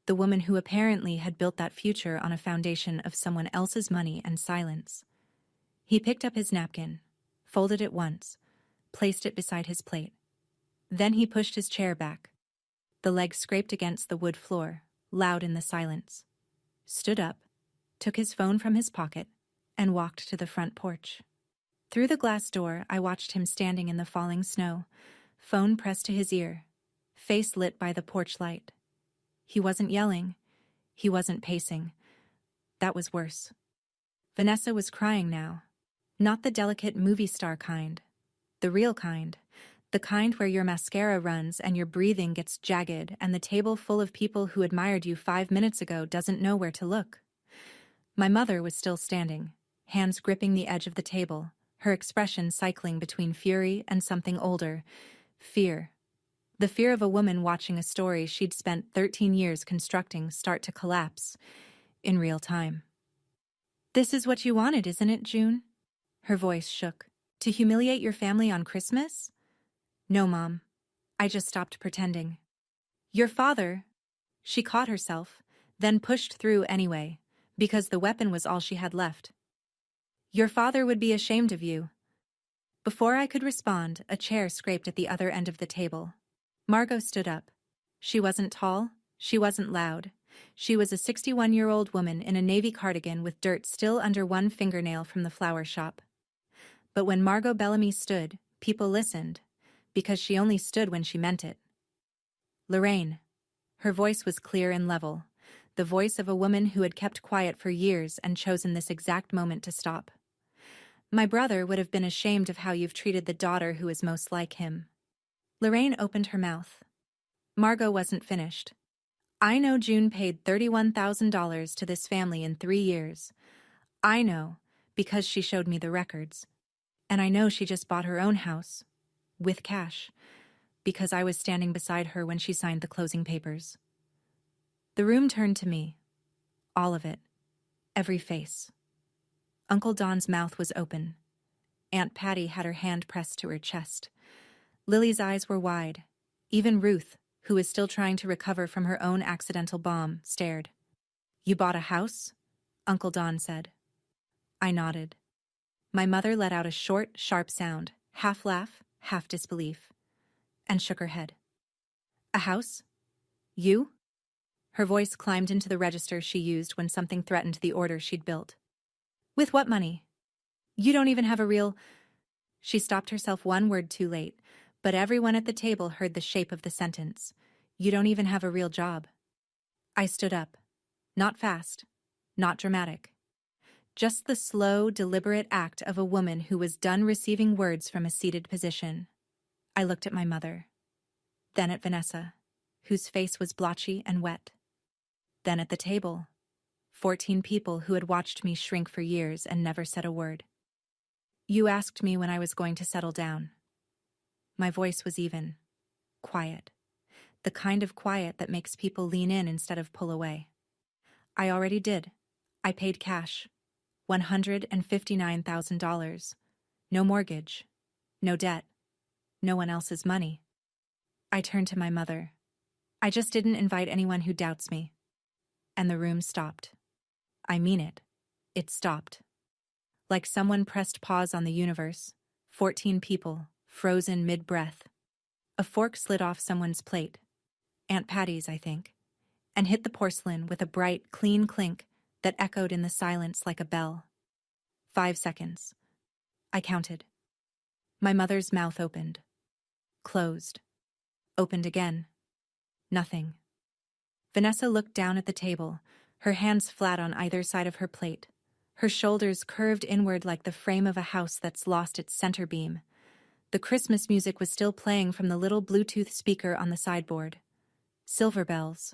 the woman who apparently had built that future on a foundation of someone else's money and silence. He picked up his napkin, folded it once, placed it beside his plate. Then he pushed his chair back. The leg scraped against the wood floor, loud in the silence. Stood up, took his phone from his pocket, and walked to the front porch. Through the glass door, I watched him standing in the falling snow, phone pressed to his ear, face lit by the porch light. He wasn't yelling. He wasn't pacing. That was worse. Vanessa was crying now. Not the delicate movie star kind. The real kind. The kind where your mascara runs and your breathing gets jagged and the table full of people who admired you 5 minutes ago doesn't know where to look. My mother was still standing, hands gripping the edge of the table, her expression cycling between fury and something older, fear. The fear of a woman watching a story she'd spent 13 years constructing start to collapse in real time. "This is what you wanted, isn't it, June?" Her voice shook. "To humiliate your family on Christmas?" "No, Mom. I just stopped pretending." "Your father..." She caught herself, then pushed through anyway, because the weapon was all she had left. "Your father would be ashamed of you." Before I could respond, a chair scraped at the other end of the table. Margot stood up. She wasn't tall, she wasn't loud. She was a 61-year-old woman in a navy cardigan with dirt still under one fingernail from the flower shop. But when Margot Bellamy stood, people listened, because she only stood when she meant it. "Lorraine." Her voice was clear and level, the voice of a woman who had kept quiet for years and chosen this exact moment to stop. "My brother would have been ashamed of how you've treated the daughter who is most like him." Lorraine opened her mouth. Margot wasn't finished. "I know June paid $31,000 to this family in 3 years. I know, because she showed me the records. And I know she just bought her own house, with cash, because I was standing beside her when she signed the closing papers." The room turned to me. All of it. Every face. Uncle Don's mouth was open. Aunt Patty had her hand pressed to her chest. Lily's eyes were wide. Even Ruth, who was still trying to recover from her own accidental bomb, stared. "You bought a house?" Uncle Don said. I nodded. My mother let out a short, sharp sound, half laugh, half disbelief, and shook her head. "A house? You?" Her voice climbed into the register she used when something threatened the order she'd built. "With what money? You don't even have a real..." She stopped herself one word too late, but everyone at the table heard the shape of the sentence. "You don't even have a real job." I stood up. Not fast. Not dramatic. Just the slow, deliberate act of a woman who was done receiving words from a seated position. I looked at my mother. Then at Vanessa, whose face was blotchy and wet. Then at the table. 14 people who had watched me shrink for years and never said a word. "You asked me when I was going to settle down." My voice was even. Quiet. The kind of quiet that makes people lean in instead of pull away. I already did. I paid cash. $159,000. No mortgage. No debt. No one else's money. I turned to my mother. "I just didn't invite anyone who doubts me." And the room stopped. I mean it. It stopped. Like someone pressed pause on the universe. 14 people, frozen mid-breath. A fork slid off someone's plate. Aunt Patty's, I think, and hit the porcelain with a bright, clean clink that echoed in the silence like a bell. 5 seconds. I counted. My mother's mouth opened. Closed. Opened again. Nothing. Vanessa looked down at the table, her hands flat on either side of her plate, her shoulders curved inward like the frame of a house that's lost its center beam. The Christmas music was still playing from the little Bluetooth speaker on the sideboard. Silver bells.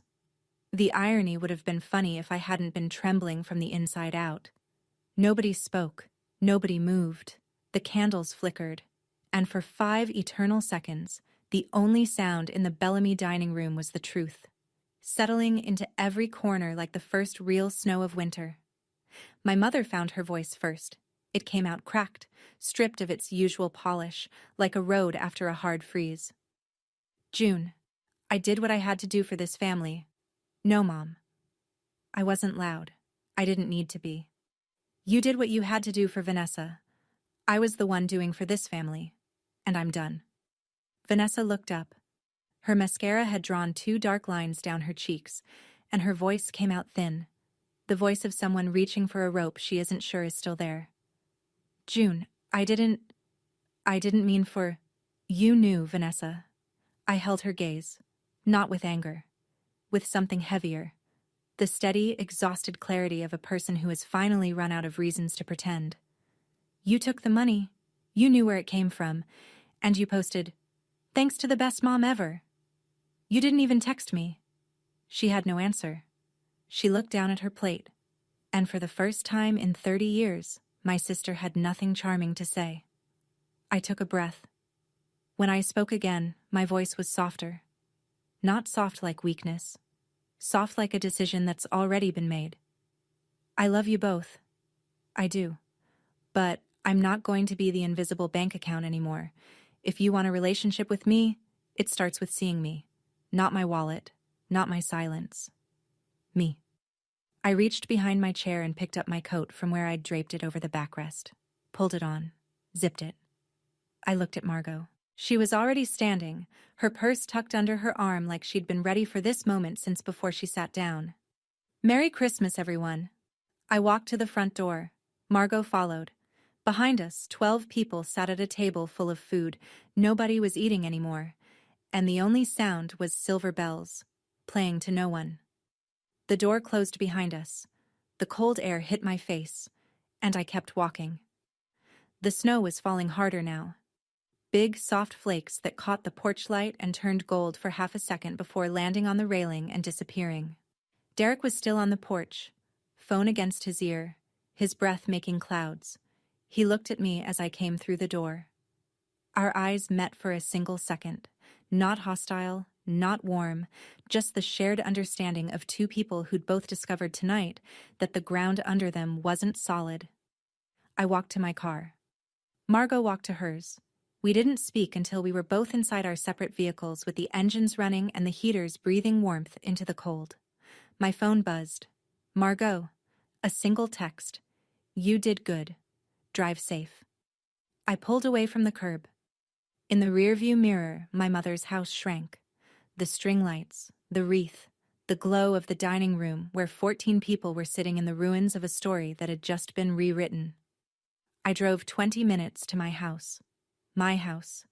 The irony would have been funny if I hadn't been trembling from the inside out. Nobody spoke. Nobody moved. The candles flickered. And for 5 eternal seconds, the only sound in the Bellamy dining room was the truth, settling into every corner like the first real snow of winter. My mother found her voice first. It came out cracked, stripped of its usual polish, like a road after a hard freeze. "June, I did what I had to do for this family. No, Mom. I wasn't loud. I didn't need to be. You did what you had to do for Vanessa. I was the one doing for this family. And I'm done. Vanessa looked up. Her mascara had drawn 2 dark lines down her cheeks, and her voice came out thin, the voice of someone reaching for a rope she isn't sure is still there. June, I didn't mean for... You knew, Vanessa. I held her gaze, not with anger, with something heavier, the steady, exhausted clarity of a person who has finally run out of reasons to pretend. You took the money, you knew where it came from, and you posted, "Thanks to the best mom ever." You didn't even text me. She had no answer. She looked down at her plate, and for the first time in 30 years, my sister had nothing charming to say. I took a breath. When I spoke again, my voice was softer. Not soft like weakness. Soft like a decision that's already been made. I love you both. I do. But I'm not going to be the invisible bank account anymore. If you want a relationship with me, it starts with seeing me. Not my wallet, not my silence. Me. I reached behind my chair and picked up my coat from where I'd draped it over the backrest. Pulled it on. Zipped it. I looked at Margot. She was already standing, her purse tucked under her arm like she'd been ready for this moment since before she sat down. "Merry Christmas, everyone." I walked to the front door. Margot followed. Behind us, 12 people sat at a table full of food. Nobody was eating anymore, and the only sound was silver bells, playing to no one. The door closed behind us. The cold air hit my face, and I kept walking. The snow was falling harder now. Big, soft flakes that caught the porch light and turned gold for half a second before landing on the railing and disappearing. Derek was still on the porch, phone against his ear, his breath making clouds. He looked at me as I came through the door. Our eyes met for a single second, not hostile, not warm, just the shared understanding of 2 people who'd both discovered tonight that the ground under them wasn't solid. I walked to my car. Margot walked to hers. We didn't speak until we were both inside our separate vehicles with the engines running and the heaters breathing warmth into the cold. My phone buzzed. "Margot." A single text. "You did good. Drive safe." I pulled away from the curb. In the rearview mirror, my mother's house shrank. The string lights, the wreath, the glow of the dining room where 14 people were sitting in the ruins of a story that had just been rewritten. I drove 20 minutes to my house. My house.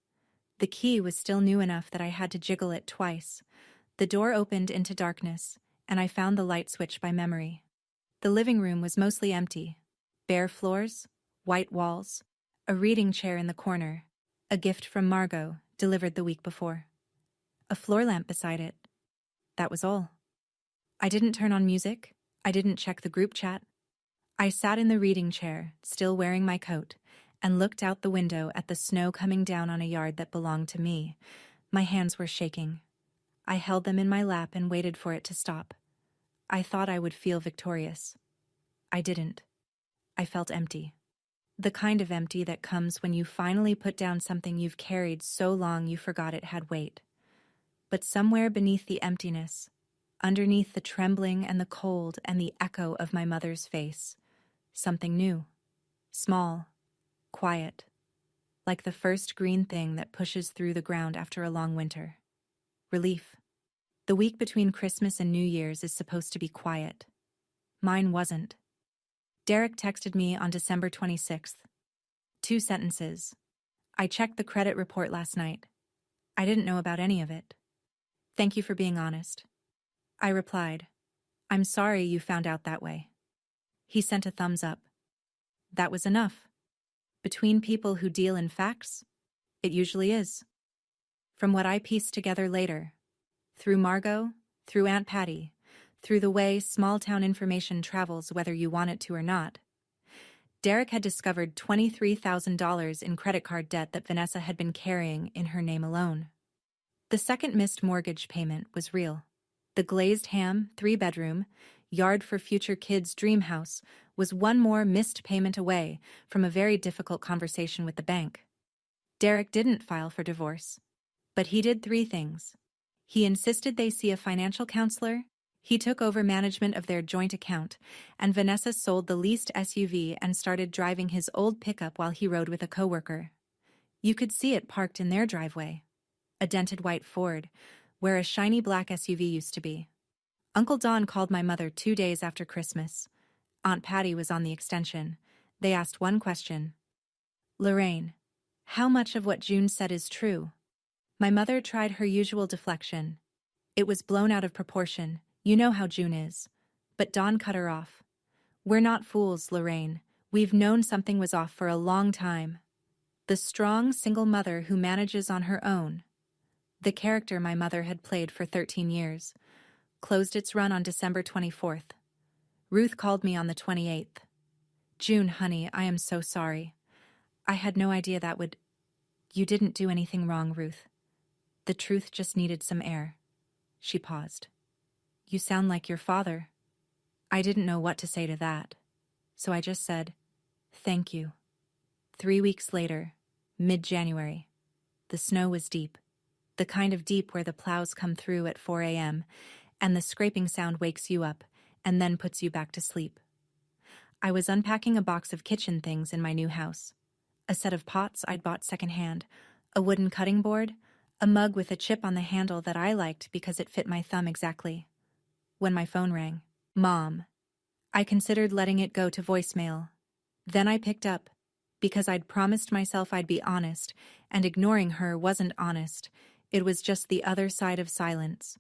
The key was still new enough that I had to jiggle it twice. The door opened into darkness, and I found the light switch by memory. The living room was mostly empty. Bare floors, white walls, a reading chair in the corner, a gift from Margot, delivered the week before. A floor lamp beside it. That was all. I didn't turn on music. I didn't check the group chat. I sat in the reading chair, still wearing my coat, and looked out the window at the snow coming down on a yard that belonged to me. My hands were shaking. I held them in my lap and waited for it to stop. I thought I would feel victorious. I didn't. I felt empty. The kind of empty that comes when you finally put down something you've carried so long you forgot it had weight. But somewhere beneath the emptiness, underneath the trembling and the cold and the echo of my mother's face, something new, small, quiet, like the first green thing that pushes through the ground after a long winter. Relief. The week between Christmas and New Year's is supposed to be quiet. Mine wasn't. Derek texted me on December 26th. 2 sentences. "I checked the credit report last night. I didn't know about any of it. Thank you for being honest." I replied, "I'm sorry you found out that way." He sent a thumbs up. That was enough. Between people who deal in facts, it usually is. From what I pieced together later, through Margot, through Aunt Patty, through the way small-town information travels whether you want it to or not, Derek had discovered $23,000 in credit card debt that Vanessa had been carrying in her name alone. The second missed mortgage payment was real. The glazed ham, 3-bedroom, yard for future kids' dream house was one more missed payment away from a very difficult conversation with the bank. Derek didn't file for divorce, but he did 3 things. He insisted they see a financial counselor, He took over management of their joint account, and Vanessa sold the leased SUV and started driving his old pickup while he rode with a coworker. You could see it parked in their driveway. A dented white Ford, where a shiny black SUV used to be. Uncle Don called my mother 2 days after Christmas. Aunt Patty was on the extension. They asked one question. "Lorraine, how much of what June said is true?" My mother tried her usual deflection. It was blown out of proportion. You know how June is. But Dawn cut her off. "We're not fools, Lorraine. We've known something was off for a long time." The strong, single mother who manages on her own. The character my mother had played for 13 years. Closed its run on December 24th. Ruth called me on the 28th. "June, honey, I am so sorry. I had no idea that would—" "You didn't do anything wrong, Ruth. The truth just needed some air." She paused. "You sound like your father." I didn't know what to say to that. So I just said, "Thank you." 3 weeks later, mid-January. The snow was deep. The kind of deep where the plows come through at 4 a.m., and the scraping sound wakes you up and then puts you back to sleep. I was unpacking a box of kitchen things in my new house. A set of pots I'd bought secondhand, a wooden cutting board, a mug with a chip on the handle that I liked because it fit my thumb exactly. When my phone rang. "Mom." I considered letting it go to voicemail. Then I picked up, because I'd promised myself I'd be honest, and ignoring her wasn't honest. It was just the other side of silence.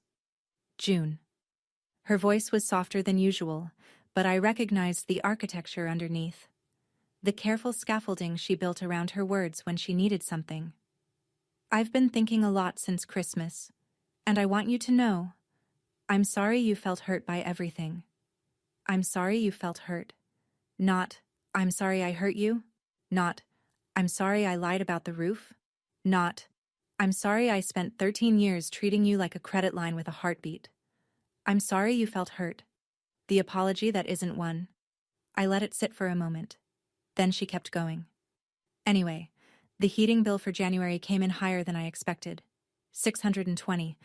"June." Her voice was softer than usual, but I recognized the architecture underneath. The careful scaffolding she built around her words when she needed something. "I've been thinking a lot since Christmas, and I want you to know, I'm sorry you felt hurt by everything. I'm sorry you felt hurt. Not, I'm sorry I hurt you. Not, I'm sorry I lied about the roof. Not, I'm sorry I spent 13 years treating you like a credit line with a heartbeat. I'm sorry you felt hurt. The apology that isn't one." I let it sit for a moment. Then she kept going. "Anyway, the heating bill for January came in higher than I expected. $620.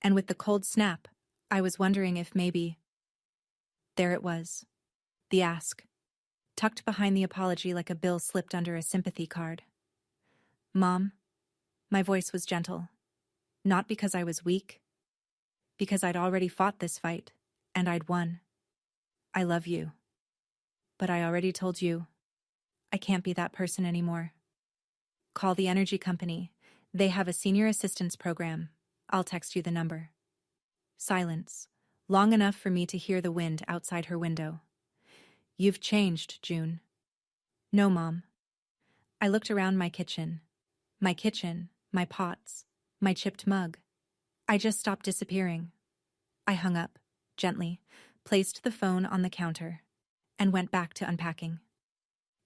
And with the cold snap, I was wondering if maybe—" There it was. The ask. Tucked behind the apology like a bill slipped under a sympathy card. "Mom." My voice was gentle. Not because I was weak. Because I'd already fought this fight, and I'd won. "I love you. But I already told you. I can't be that person anymore. Call the energy company. They have a senior assistance program. I'll text you the number." Silence, long enough for me to hear the wind outside her window. "You've changed, June." "No, Mom." I looked around my kitchen, my pots, my chipped mug. I just stopped disappearing. I hung up, gently, placed the phone on the counter, and went back to unpacking.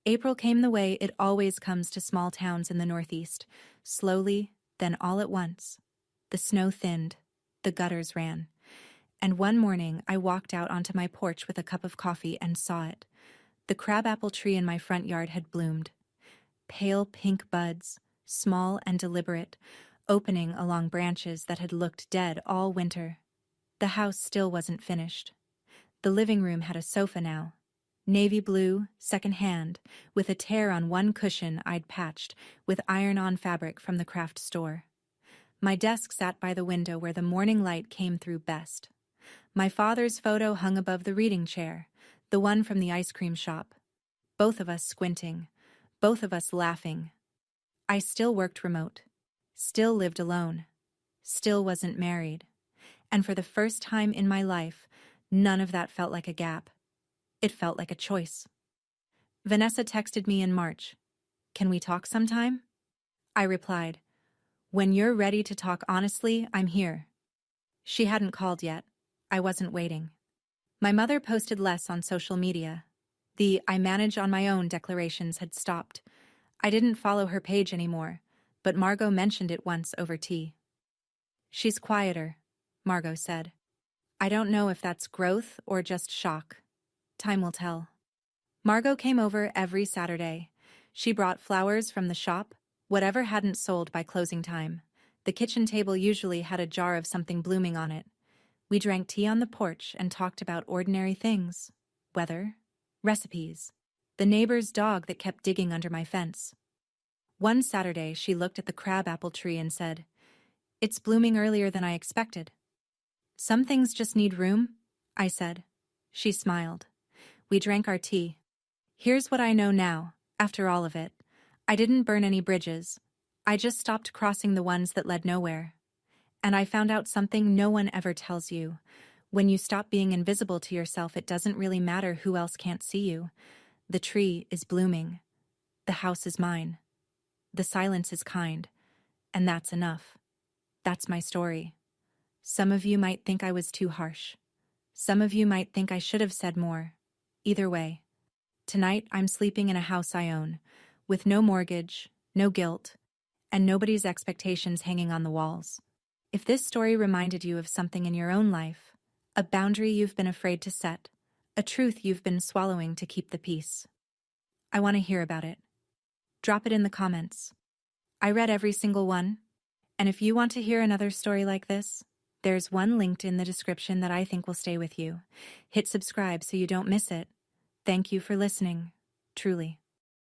April came the way it always comes to small towns in the Northeast, slowly, then all at once. The snow thinned, the gutters ran, and one morning I walked out onto my porch with a cup of coffee and saw it. The crabapple tree in my front yard had bloomed. Pale pink buds, small and deliberate, opening along branches that had looked dead all winter. The house still wasn't finished. The living room had a sofa now. Navy blue, second-hand, with a tear on one cushion I'd patched with iron-on fabric from the craft store. My desk sat by the window where the morning light came through best. My father's photo hung above the reading chair, the one from the ice cream shop. Both of us squinting, both of us laughing. I still worked remote, still lived alone, still wasn't married. And for the first time in my life, none of that felt like a gap. It felt like a choice. Vanessa texted me in March. "Can we talk sometime?" I replied, "When you're ready to talk honestly, I'm here." She hadn't called yet. I wasn't waiting. My mother posted less on social media. The "I manage on my own" declarations had stopped. I didn't follow her page anymore, but Margot mentioned it once over tea. "She's quieter," Margot said. "I don't know if that's growth or just shock. Time will tell." Margot came over every Saturday. She brought flowers from the shop, whatever hadn't sold by closing time. The kitchen table usually had a jar of something blooming on it. We drank tea on the porch and talked about ordinary things: weather, recipes, the neighbor's dog that kept digging under my fence. One Saturday, she looked at the crabapple tree and said, "It's blooming earlier than I expected." "Some things just need room," I said. She smiled. We drank our tea. Here's what I know now, after all of it. I didn't burn any bridges. I just stopped crossing the ones that led nowhere. And I found out something no one ever tells you. When you stop being invisible to yourself, it doesn't really matter who else can't see you. The tree is blooming. The house is mine. The silence is kind. And that's enough. That's my story. Some of you might think I was too harsh. Some of you might think I should have said more. Either way, tonight I'm sleeping in a house I own, with no mortgage, no guilt, and nobody's expectations hanging on the walls. If this story reminded you of something in your own life, a boundary you've been afraid to set, a truth you've been swallowing to keep the peace, I want to hear about it. Drop it in the comments. I read every single one, and if you want to hear another story like this, there's one linked in the description that I think will stay with you. Hit subscribe so you don't miss it. Thank you for listening, truly.